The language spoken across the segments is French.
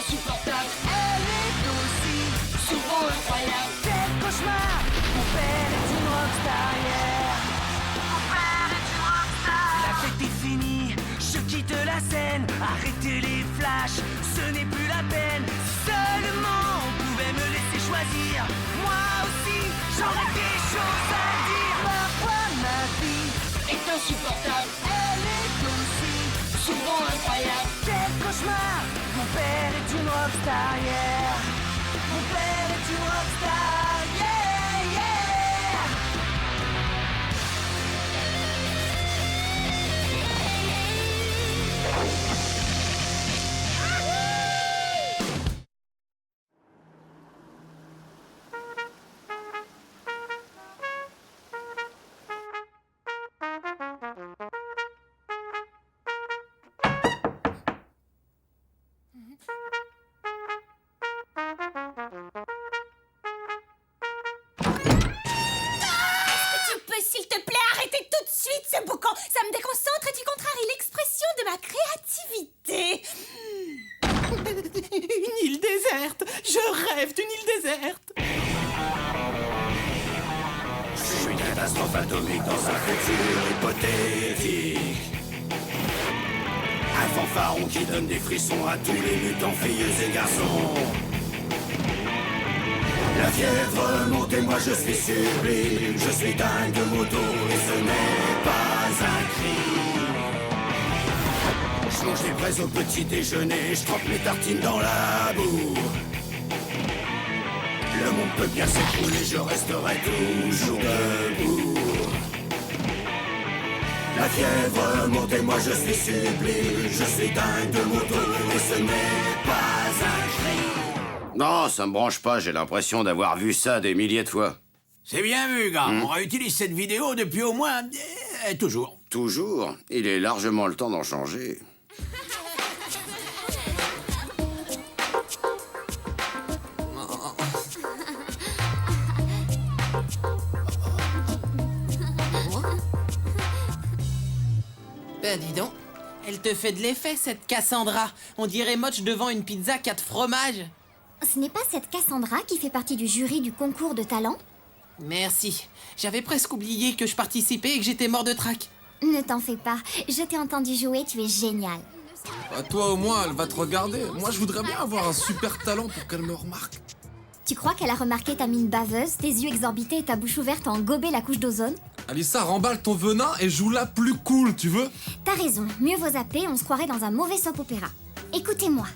insupportable. Elle est aussi souvent incroyable. Quel cauchemar. Mon père est une rockstar, yeah. Mon père est une rockstar. La fête est finie, je quitte la scène. Arrêtez les flashs, ce n'est plus la peine. Si seulement on pouvait me laisser choisir. Moi aussi, j'aurais des choses à dire. Parfois ma vie est insupportable. Elle est aussi souvent incroyable. Quel cauchemar. Mon père est une rockstar, yeah. Mon père est une rockstar, yeah, yeah. Tu peux, s'il te plaît, arrêter tout de suite ce boucan. Ça me déconcentre et tu contraries l'expression de ma créativité. Une île déserte. Je rêve d'une île déserte. Je suis une catastrophe atomique dans un futur hypothétique. Un fanfaron qui donne des frissons à tous les mutants, filles et garçons. La fièvre monte et moi je suis sublime. Je suis dingue de moto et ce n'est pas un crime. Je mange des braises au petit déjeuner, je trempe mes tartines dans la boue. Le monde peut bien s'écrouler, je resterai toujours debout. La fièvre monte et moi je suis sublime. Je suis dingue de moto et ce n'est pas un crime. Non, ça me branche pas, j'ai l'impression d'avoir vu ça des milliers de fois. C'est bien vu, gars. On réutilise cette vidéo depuis au moins... toujours. Toujours, il est largement le temps d'en changer. Ben dis donc, elle te fait de l'effet cette Cassandra. On dirait Motch devant une pizza 4 fromages. Ce n'est pas cette Cassandra qui fait partie du jury du concours de talent? Merci, j'avais presque oublié que je participais et que j'étais mort de trac. Ne t'en fais pas, je t'ai entendu jouer, tu es génial. Bah, toi au moins, elle va te regarder. Moi, je voudrais bien avoir un super talent pour qu'elle me remarque. Tu crois qu'elle a remarqué ta mine baveuse, tes yeux exorbités et ta bouche ouverte à engober la couche d'ozone? Alissa, remballe ton venin et joue-la plus cool, tu veux? T'as raison, mieux vaut zapper, on se croirait dans un mauvais soap-opéra. Écoutez-moi,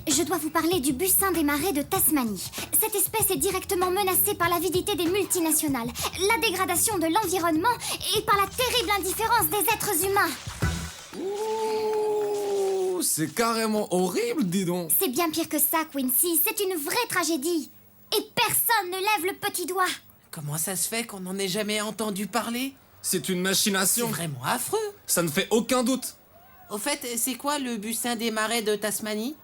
je dois vous parler du bussin des marais de Tasmanie. Cette espèce est directement menacée par l'avidité des multinationales, la dégradation de l'environnement et par la terrible indifférence des êtres humains. Ouh, c'est carrément horrible, dis donc. C'est bien pire que ça, Quincy, c'est une vraie tragédie. Et personne ne lève le petit doigt. Comment ça se fait qu'on n'en ait jamais entendu parler? C'est une C'est machination. vraiment affreux. Ça ne fait aucun doute. Au fait, c'est quoi le bussin des marais de Tasmanie?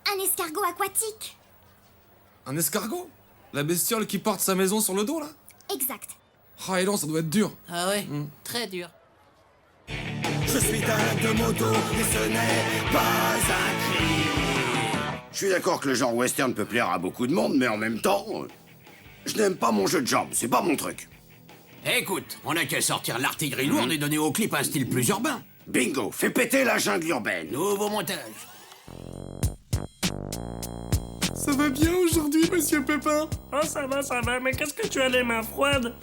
Un escargot aquatique. Un escargot? La bestiole qui porte sa maison sur le dos, là? Exact. Ah, et non, ça doit être dur. Ah ouais, très dur. Je suis dingue de moto et ce n'est pas un crime. Je suis d'accord que le genre western peut plaire à beaucoup de monde, mais en même temps, je n'aime pas mon jeu de jambes, c'est pas mon truc. Écoute, on n'a qu'à sortir l'artillerie lourde et donner au clip un style plus urbain. Bingo, fais péter la jungle urbaine. Nouveau montage. Ça va bien aujourd'hui, monsieur Pépin? Oh, ça va, mais qu'est-ce que tu as les mains froides?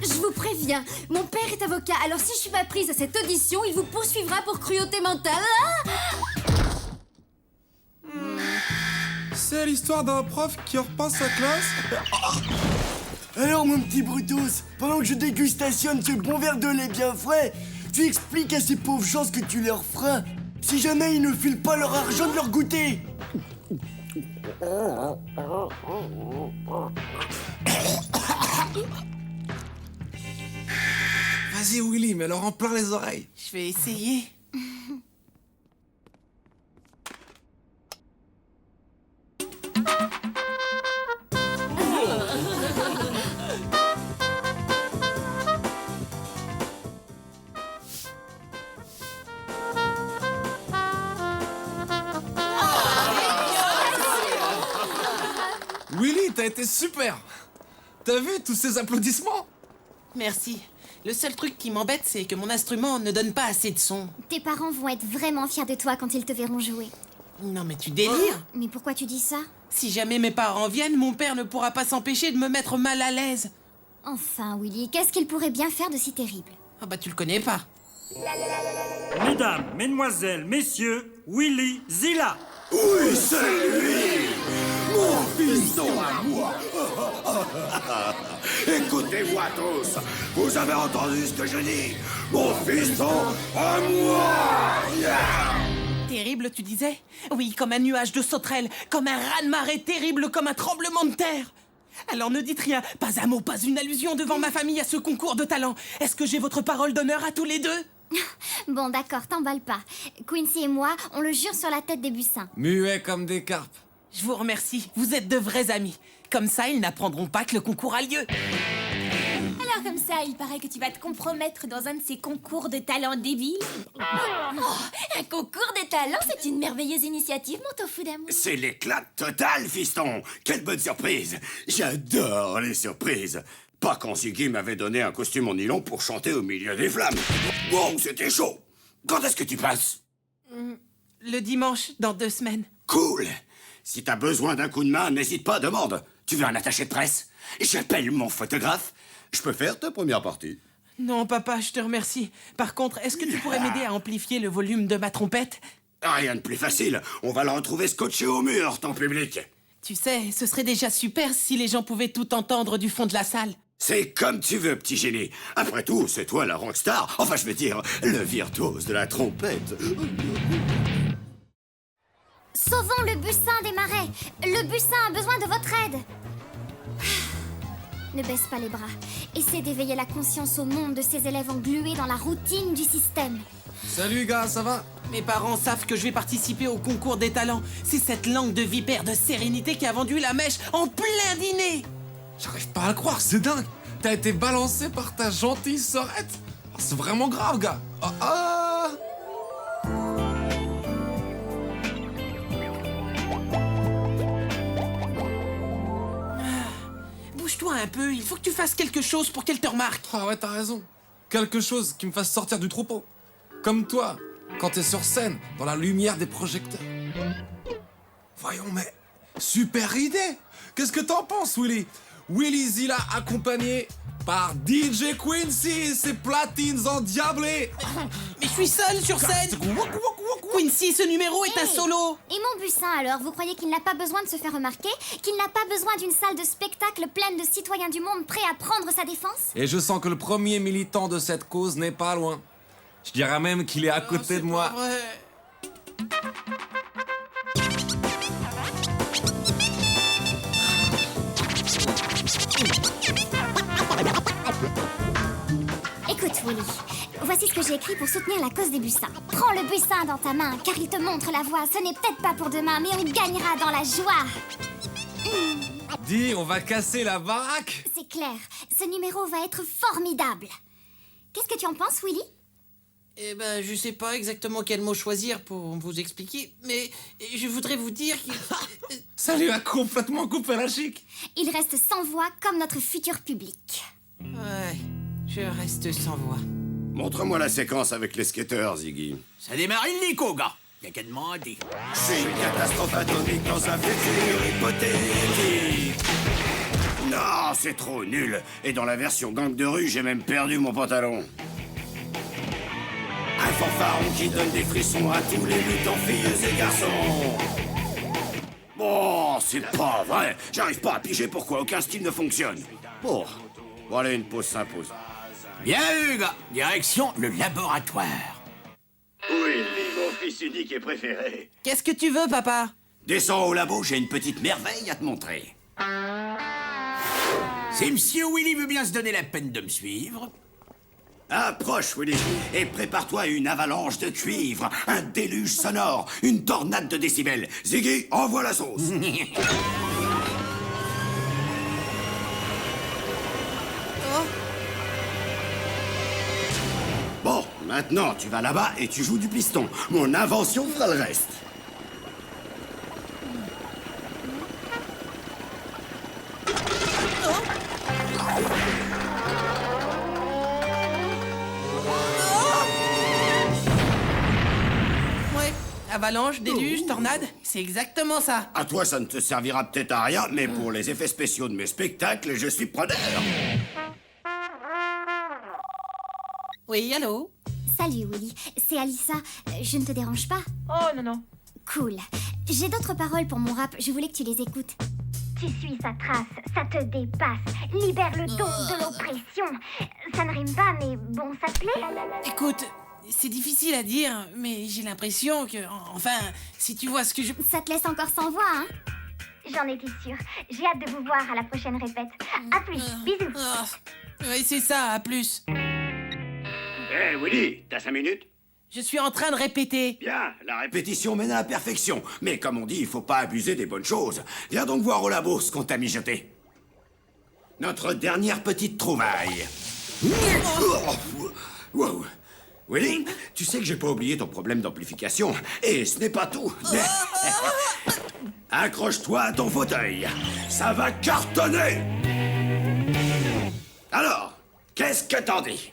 Je vous préviens, mon père est avocat, alors si je suis pas prise à cette audition, il vous poursuivra pour cruauté mentale. C'est l'histoire d'un prof qui repasse sa classe. Alors mon petit Brutus, pendant que je dégustationne ce bon verre de lait bien frais, tu expliques à ces pauvres gens ce que tu leur feras si jamais ils ne filent pas leur argent de leur goûter. Vas-y Willy, mets-leur en plein les oreilles. Je vais essayer. t'as été super. T'as vu tous ces applaudissements? Merci. Le seul truc qui m'embête, c'est que mon instrument ne donne pas assez de son. Tes parents vont être vraiment fiers de toi quand ils te verront jouer. Non mais tu délires. Mais pourquoi tu dis ça? Si jamais mes parents viennent, mon père ne pourra pas s'empêcher de me mettre mal à l'aise. Enfin, Willy, qu'est-ce qu'il pourrait bien faire de si terrible? Ah bah tu le connais pas. Mesdames, mesdemoiselles, messieurs, Willy Zilla. Oui, c'est lui! Mon fiston à moi! Écoutez-moi tous! Vous avez entendu ce que je dis? Mon fiston à moi! Terrible, tu disais? Oui, comme un nuage de sauterelles, comme un raz-de-marée terrible, comme un tremblement de terre. Alors ne dites rien, pas un mot, pas une allusion devant ma famille à ce concours de talent. Est-ce que j'ai votre parole d'honneur à tous les deux? Bon, d'accord, t'emballe pas. Quincy et moi, on le jure sur la tête des Bussins. Muets comme des carpes. Je vous remercie, vous êtes de vrais amis. Comme ça, ils n'apprendront pas que le concours a lieu. Alors comme ça, il paraît que tu vas te compromettre dans un de ces concours de talent débiles. Oh, un concours de talent, c'est une merveilleuse initiative, mon tofu d'amour. C'est l'éclat total, fiston! Quelle bonne surprise! J'adore les surprises! Pas quand Ziggy m'avait donné un costume en nylon pour chanter au milieu des flammes. Wow, c'était chaud! Quand est-ce que tu passes? Le dimanche, dans 2 semaines. Cool! Si t'as besoin d'un coup de main, n'hésite pas, demande. Tu veux un attaché de presse? J'appelle mon photographe. Je peux faire ta première partie. Non, papa, je te remercie. Par contre, est-ce que tu pourrais m'aider à amplifier le volume de ma trompette? Rien de plus facile. On va la retrouver scotchée au mur, ton public. Tu sais, ce serait déjà super si les gens pouvaient tout entendre du fond de la salle. C'est comme tu veux, petit génie. Après tout, c'est toi la rockstar. Enfin, je veux dire, le virtuose de la trompette. Sauvons le Bussin des marais. Le Bussin a besoin de votre aide. Ne baisse pas les bras. Essaie d'éveiller la conscience au monde de ces élèves englués dans la routine du système. Salut gars, ça va? Mes parents savent que je vais participer au concours des talents. C'est cette langue de vipère de sérénité qui a vendu la mèche en plein dîner. J'arrive pas à le croire, c'est dingue. T'as été balancé par ta gentille sœurette. Oh, c'est vraiment grave, gars. Bouge-toi un peu, il faut que tu fasses quelque chose pour qu'elle te remarque. Ah ouais, t'as raison. Quelque chose qui me fasse sortir du troupeau. Comme toi, quand t'es sur scène, dans la lumière des projecteurs. Voyons, mais... super idée. Qu'est-ce que t'en penses, Willy? Willy Zilla accompagné par DJ Quincy, ses platines endiablées. Mais je suis seul sur scène. Quincy, ce numéro est un solo. Et mon Bussin alors, vous croyez qu'il n'a pas besoin de se faire remarquer? Qu'il n'a pas besoin d'une salle de spectacle pleine de citoyens du monde prêts à prendre sa défense? Et je sens que le premier militant de cette cause n'est pas loin. Je dirais même qu'il est à côté de moi. Écoute, Willy, voici ce que j'ai écrit pour soutenir la cause des Bussins. Prends le Bussin dans ta main, car il te montre la voie. Ce n'est peut-être pas pour demain, mais on gagnera dans la joie. Dis, on va casser la baraque. C'est clair, ce numéro va être formidable. Qu'est-ce que tu en penses, Willy? Eh ben, je sais pas exactement quel mot choisir pour vous expliquer, mais je voudrais vous dire que... Ça lui a complètement coupé la chic. Il reste sans voix comme notre futur public. Ouais, je reste sans voix. Montre-moi la séquence avec les skateurs, Ziggy. Ça démarre illico, gars. Y'a qu'à demander. C'est une catastrophe atomique dans un futur hypothétique. Non, c'est trop nul. Et dans la version gang de rue, j'ai même perdu mon pantalon. Un fanfaron qui donne des frissons à tous les luttants, filles et garçons. Bon, c'est pas vrai. J'arrive pas à piger pourquoi aucun style ne fonctionne. Bon, allez, une pause s'impose. Bien vu, gars. Direction le laboratoire. Oui, mon fils unique et préféré. Qu'est-ce que tu veux, papa? Descends au labo, j'ai une petite merveille à te montrer. Si Monsieur Willy veut bien se donner la peine de me suivre... Approche, Willy, et prépare-toi à une avalanche de cuivre, un déluge sonore, une tornade de décibels. Ziggy, envoie la sauce. Bon, maintenant, tu vas là-bas et tu joues du piston. Mon invention fera le reste. Avalanche, déluge, tornade, c'est exactement ça. À toi, ça ne te servira peut-être à rien, mais pour les effets spéciaux de mes spectacles, je suis preneur. Oui, allô? Salut Willy, c'est Alissa. Je ne te dérange pas? Oh non, non. Cool. J'ai d'autres paroles pour mon rap, je voulais que tu les écoutes. Tu suis sa trace, ça te dépasse. Libère le don de l'oppression. Ça ne rime pas, mais bon, ça te plaît? Écoute, c'est difficile à dire, mais j'ai l'impression que... Enfin, si tu vois ce que je... Ça te laisse encore sans voix, hein? J'en étais sûre. J'ai hâte de vous voir à la prochaine répète. À plus, bisous. Oui, c'est ça, à plus. Hé, Willy, t'as 5 minutes? Je suis en train de répéter. Bien, la répétition mène à la perfection. Mais comme on dit, il faut pas abuser des bonnes choses. Viens donc voir au labo ce qu'on t'a mijoté. Notre dernière petite trouvaille. Wow. Willy, tu sais que j'ai pas oublié ton problème d'amplification. Et ce n'est pas tout. Accroche-toi à ton fauteuil. Ça va cartonner. Alors, qu'est-ce que t'en dis?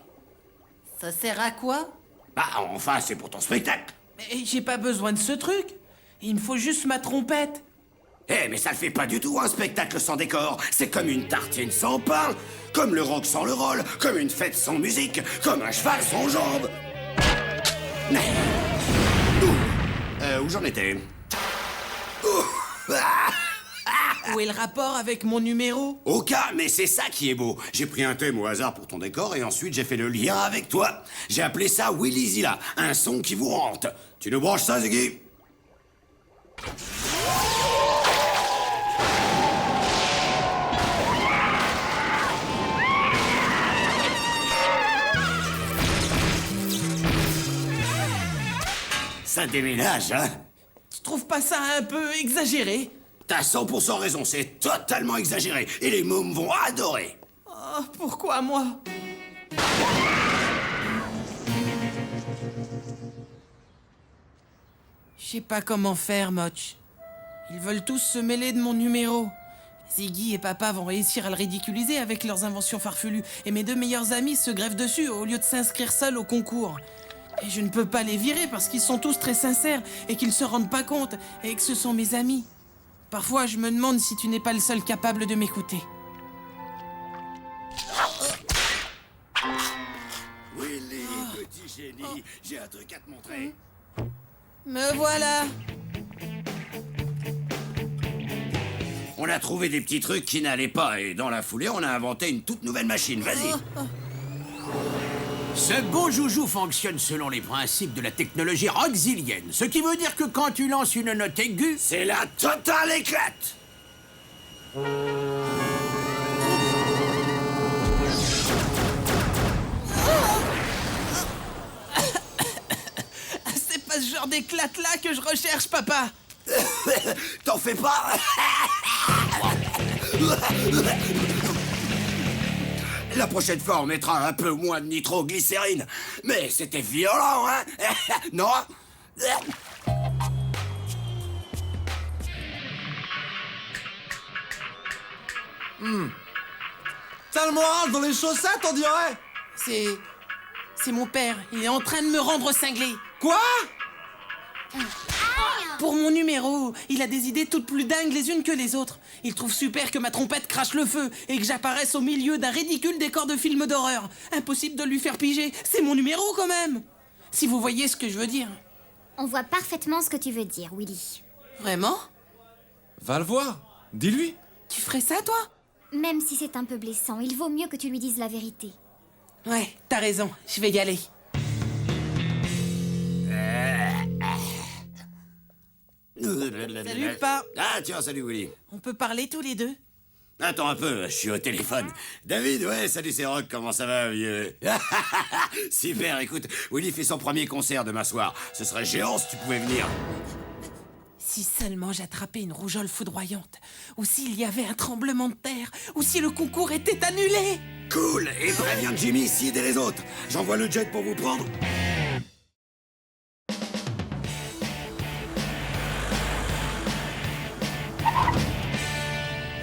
Ça sert à quoi? Bah, enfin, c'est pour ton spectacle. Mais j'ai pas besoin de ce truc. Il me faut juste ma trompette. Eh, mais ça le fait pas du tout, un spectacle sans décor. C'est comme une tartine sans pain, comme le rock sans le roll, comme une fête sans musique, comme un cheval sans jambes. Où j'en étais? Où est le rapport avec mon numéro? Aucun, mais c'est ça qui est beau. J'ai pris un thème au hasard pour ton décor et ensuite j'ai fait le lien avec toi. J'ai appelé ça Willy Zilla, un son qui vous hante. Tu nous branches ça, Ziggy? Ça déménage, hein? Tu trouves pas ça un peu exagéré? T'as 100% raison, c'est totalement exagéré. Et les mômes vont adorer. Oh, pourquoi moi? Je sais pas comment faire, Motch. Ils veulent tous se mêler de mon numéro. Ziggy et Papa vont réussir à le ridiculiser avec leurs inventions farfelues. Et mes 2 meilleurs amis se grèvent dessus au lieu de s'inscrire seuls au concours. Et je ne peux pas les virer parce qu'ils sont tous très sincères et qu'ils se rendent pas compte et que ce sont mes amis. Parfois, je me demande si tu n'es pas le seul capable de m'écouter. Willy, petit génie, j'ai un truc à te montrer. Me voilà. On a trouvé des petits trucs qui n'allaient pas et dans la foulée, on a inventé une toute nouvelle machine. Vas-y. Ce beau joujou fonctionne selon les principes de la technologie roxilienne, ce qui veut dire que quand tu lances une note aiguë, c'est la totale éclate. C'est pas ce genre d'éclate-là que je recherche, Papa. T'en fais pas. La prochaine fois, on mettra un peu moins de nitroglycérine. Mais c'était violent, hein? Non? T'as le moral dans les chaussettes, on dirait? C'est mon père. Il est en train de me rendre cinglé. Quoi? Pour mon numéro, il a des idées toutes plus dingues les unes que les autres. Il trouve super que ma trompette crache le feu et que j'apparaisse au milieu d'un ridicule décor de film d'horreur. Impossible de lui faire piger. C'est mon numéro quand même. Si vous voyez ce que je veux dire. On voit parfaitement ce que tu veux dire, Willy. Vraiment? Va le voir. Dis-lui. Tu ferais ça, toi? Même si c'est un peu blessant, il vaut mieux que tu lui dises la vérité. Ouais, t'as raison. Je vais y aller. Salut, Pa. Ah, tiens, salut, Willy. On peut parler tous les deux? Attends un peu, je suis au téléphone. David, ouais, salut, c'est Rock, comment ça va, vieux? Super, écoute, Willy fait son premier concert demain soir. Ce serait géant si tu pouvais venir. Si seulement j'attrapais une rougeole foudroyante, ou s'il y avait un tremblement de terre, ou si le concours était annulé. Cool, et préviens Jimmy, Sid et les autres. J'envoie le jet pour vous prendre.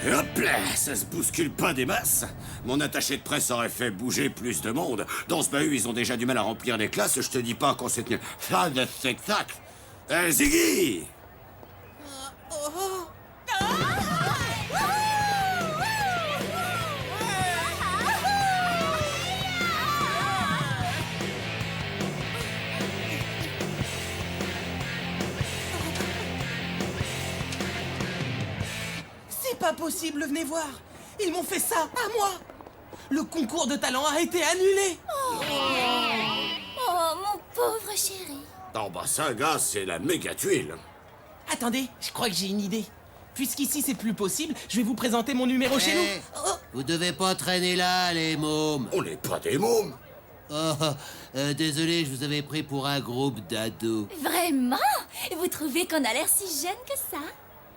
Hop là, ça se bouscule pas des masses. Mon attaché de presse aurait fait bouger plus de monde. Dans ce bahut, ils ont déjà du mal à remplir les classes, je te dis pas qu'on s'est tenu fin de spectacle. Ziggy! C'est pas possible, venez voir. Ils m'ont fait ça, à moi. Le concours de talent a été annulé. Oh, mon pauvre chéri. Oh bah ça, gars, c'est la méga tuile. Attendez, je crois que j'ai une idée. Puisqu'ici c'est plus possible, je vais vous présenter mon numéro chez nous. Oh, Vous devez pas traîner là, les mômes. On n'est pas des mômes. Désolé, je vous avais pris pour un groupe d'ados. Vraiment? Vous trouvez qu'on a l'air si jeune que ça?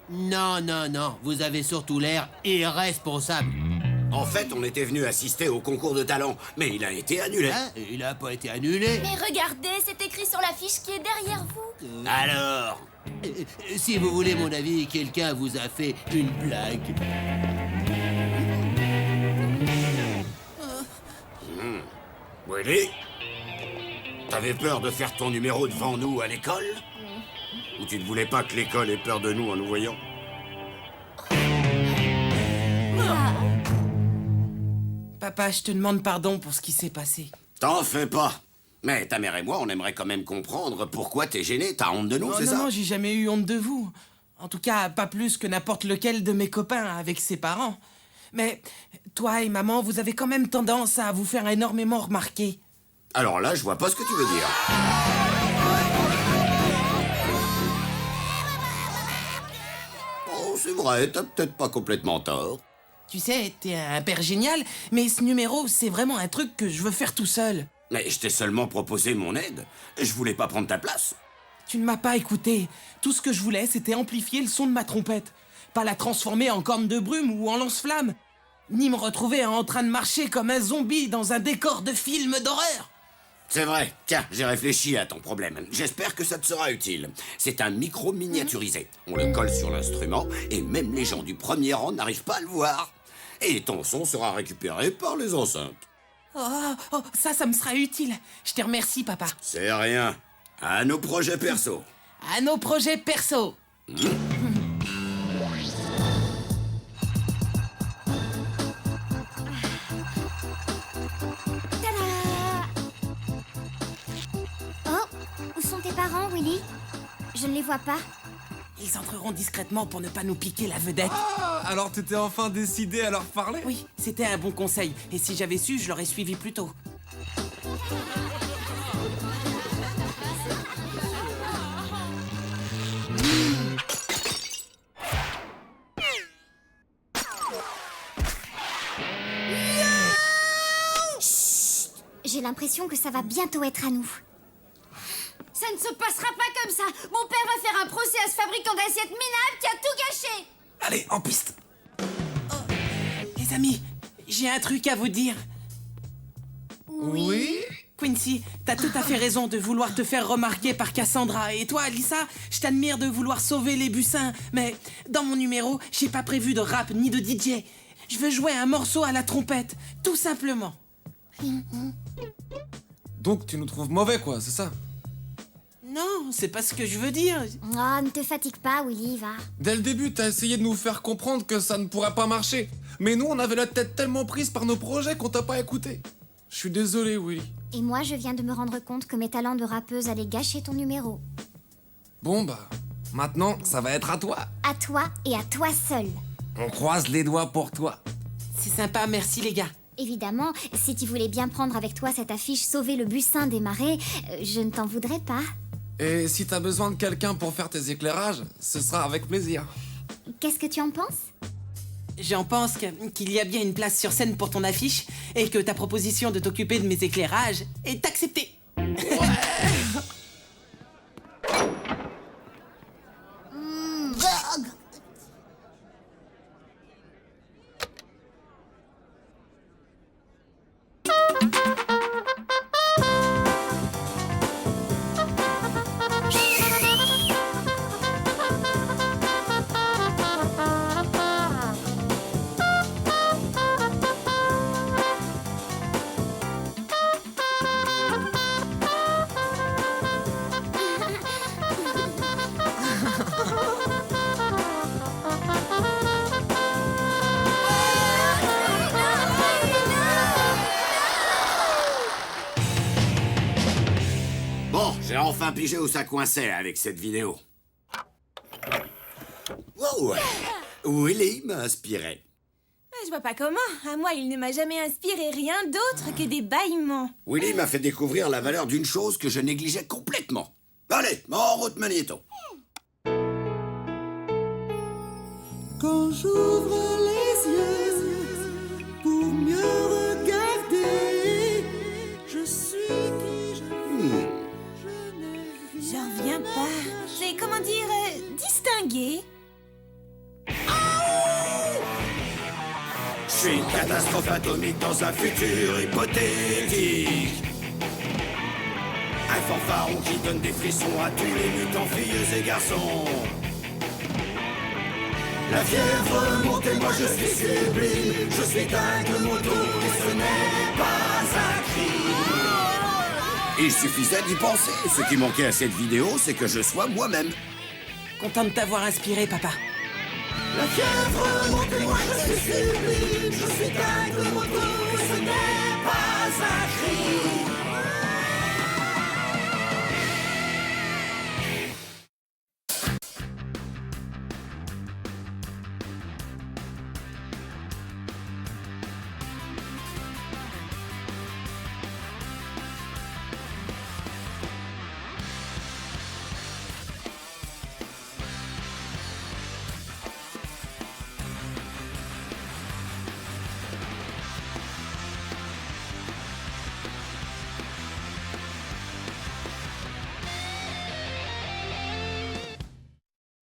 Non, non, non, vous avez surtout l'air irresponsable. En fait, on était venu assister au concours de talent, mais il a été annulé. Hein? Il a pas été annulé. Mais regardez, c'est écrit sur l'affiche qui est derrière vous. Alors? Si vous voulez mon avis, quelqu'un vous a fait une blague. Willy? T'avais peur de faire ton numéro devant nous à l'école? Ou tu ne voulais pas que l'école ait peur de nous en nous voyant? Papa, je te demande pardon pour ce qui s'est passé. T'en fais pas. Mais ta mère et moi, on aimerait quand même comprendre pourquoi t'es gêné. T'as honte de nous, c'est ça? Non, j'ai jamais eu honte de vous. En tout cas, pas plus que n'importe lequel de mes copains avec ses parents. Mais toi et maman, vous avez quand même tendance à vous faire énormément remarquer. Alors là, je vois pas ce que tu veux dire. Oh, c'est vrai, t'as peut-être pas complètement tort. Tu sais, t'es un père génial, mais ce numéro, c'est vraiment un truc que je veux faire tout seul. Mais je t'ai seulement proposé mon aide. Je voulais pas prendre ta place. Tu ne m'as pas écouté. Tout ce que je voulais, c'était amplifier le son de ma trompette. Pas la transformer en corne de brume ou en lance-flamme. Ni me retrouver en train de marcher comme un zombie dans un décor de film d'horreur. C'est vrai. Tiens, j'ai réfléchi à ton problème. J'espère que ça te sera utile. C'est un micro miniaturisé. On le colle sur l'instrument et même les gens du premier rang n'arrivent pas à le voir. Et ton son sera récupéré par les enceintes. Oh, ça me sera utile. Je te remercie, papa. C'est rien. À nos projets perso. À nos projets perso. Où sont tes parents, Willy? Je ne les vois pas. Ils entreront discrètement pour ne pas nous piquer la vedette. Ah, alors t'étais enfin décidé à leur parler? Oui, c'était un bon conseil. Et si j'avais su, je l'aurais suivi plus tôt. J'ai l'impression que ça va bientôt être à nous. Ça ne se passera pas comme ça. Mon père va faire un procès à ce fabricant d'assiettes minables qui a tout gâché. Allez, en piste. Les amis, j'ai un truc à vous dire. Oui? Quincy, t'as tout à fait raison de vouloir te faire remarquer par Cassandra. Et toi, Lisa, je t'admire de vouloir sauver les buccins. Mais dans mon numéro, j'ai pas prévu de rap ni de DJ. Je veux jouer un morceau à la trompette, tout simplement. Donc tu nous trouves mauvais, quoi, c'est ça? Non, c'est pas ce que je veux dire. Oh, ne te fatigue pas, Willy, va. Dès le début, t'as essayé de nous faire comprendre que ça ne pourrait pas marcher. Mais nous, on avait la tête tellement prise par nos projets qu'on t'a pas écouté. Je suis désolé, Willy. Et moi, je viens de me rendre compte que mes talents de rappeuse allaient gâcher ton numéro. Bon bah, maintenant, ça va être à toi. À toi et à toi seul. On croise les doigts pour toi. C'est sympa, merci les gars. Évidemment, si tu voulais bien prendre avec toi cette affiche Sauver le bucin des marais, je ne t'en voudrais pas. Et si t'as besoin de quelqu'un pour faire tes éclairages, ce sera avec plaisir. Qu'est-ce que tu en penses? J'en pense qu'il y a bien une place sur scène pour ton affiche et que ta proposition de t'occuper de mes éclairages est acceptée. enfin pigé où ça coinçait avec cette vidéo. Wow! Willy m'a inspiré. Je vois pas comment. À moi, il ne m'a jamais inspiré rien d'autre que des bâillements. Willy m'a fait découvrir la valeur d'une chose que je négligeais complètement. Allez, en route, Magnéto. Quand j'ouvre les yeux pour mieux regarder, je suis qui je n'ai J'en reviens pas. C'est, comment dire, distingué. Je suis une catastrophe atomique dans un futur hypothétique. Un fanfaron qui donne des frissons à tous les mutants, filles et garçons. La fièvre monte et moi je suis sublime. Je suis dingue de moto et ce n'est pas un crime. Il suffisait d'y penser. Ce qui manquait à cette vidéo, c'est que je sois moi-même. Content de t'avoir inspiré, papa. La fièvre monte et moi je suis sublime. Je suis dingue de moto et ce n'est